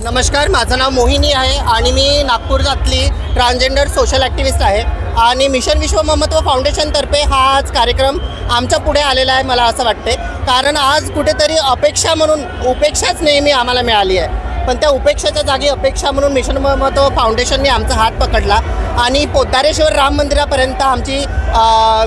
नमस्कार, माझं नाव मोहिनी आहे आणि मी नागपूरातली ट्रान्सजेंडर सोशल ॲक्टिव्हिस्ट आहे आणि मिशन विश्वममत्व फाउंडेशनतर्फे हा आज कार्यक्रम आमच्या पुढे आलेला आहे. मला असं वाटते कारण आज कुठेतरी अपेक्षा म्हणून उपेक्षाच नेहमी आम्हाला मिळाली आहे, पण त्या उपेक्षाच्या जागी अपेक्षा म्हणून मिशन विश्वममत्व फाउंडेशनने आमचा हात पकडला आणि पोद्दारेश्वर राम मंदिरापर्यंत आमची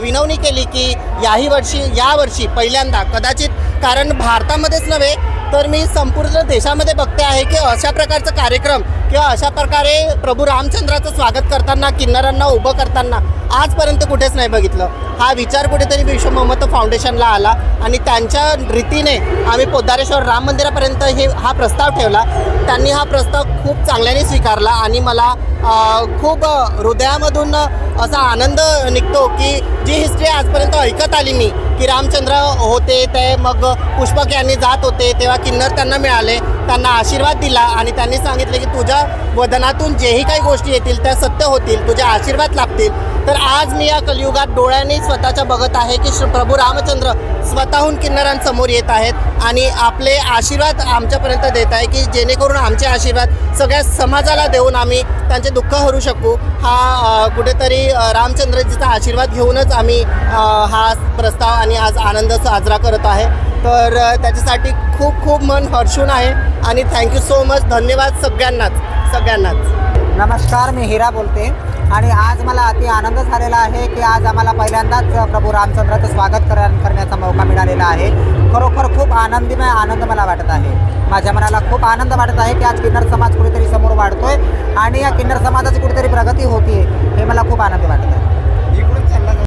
विनवणी केली की यावर्षी पहिल्यांदा कदाचित, कारण भारतामध्येच नव्हे तर मी संपूर्ण देशामध्ये बघते आहे की अशा प्रकारचा कार्यक्रम किंवा अशा प्रकारे प्रभू रामचंद्राचं स्वागत करताना, किन्नरांना उभं करताना आजपर्यंत कुठेच नाही बघितलं. हा विचार कुठेतरी विश्वममत्व फाउंडेशनला आला आणि त्यांच्या रीतीने आम्ही पोद्दारेश्वर राम मंदिरापर्यंत हा प्रस्ताव ठेवला. त्यांनी हा प्रस्ताव खूप चांगल्याने स्वीकारला आणि मला खूप हृदयामधून असा आनंद निघतो की जी हिस्ट्री आजपर्यंत ऐकत आली मी की रामचंद्र होते ते, मग पुष्पक यांनी जात होते तेव्हा किन्नर त्यांना मिळाले, त्यांना आशीर्वाद दिला आणि त्यांनी सांगितले की तुझ्या वदनातून जेही काही गोष्टी येतील त्या सत्य होतील, तुझे आशीर्वाद लाभतील. तर आज मी या कलियुगात डोळ्यांनी स्वतःच्या बघत आहे की प्रभू रामचंद्र स्वतःहून किन्नरांसमोर येत आहेत आणि आपले आशीर्वाद आमच्यापर्यंत देत आहे की जेणेकरून आमचे आशीर्वाद सगळ्या समाजाला देऊन आम्ही त्यांचे दुःख हरू शकू. हा कुठेतरी रामचंद्रजीचा आशीर्वाद घेऊनच आम्ही हा प्रस्ताव आणि आज आनंद साजरा करत आहे. तर त्याच्यासाठी खूप खूप मन हर्षून आहे आणि थँक्यू सो मच. धन्यवाद सगळ्यांनाच. नमस्कार, मी हिरा बोलते आणि आज मला अति आनंद झालेला आहे की आज आम्हाला पहिल्यांदाच प्रभू रामचंद्राचं स्वागत करण्याचा मौका मिळालेला आहे. खरोखर खूप आनंदमय आनंद मला वाटत आहे. माझ्या मनाला खूप आनंद वाटत आहे की आज किन्नर समाज कुठेतरी समोर वाढतोय आणि या किन्नर समाजाची कुठेतरी प्रगती होती आहे, हे मला खूप आनंद वाटत आहे.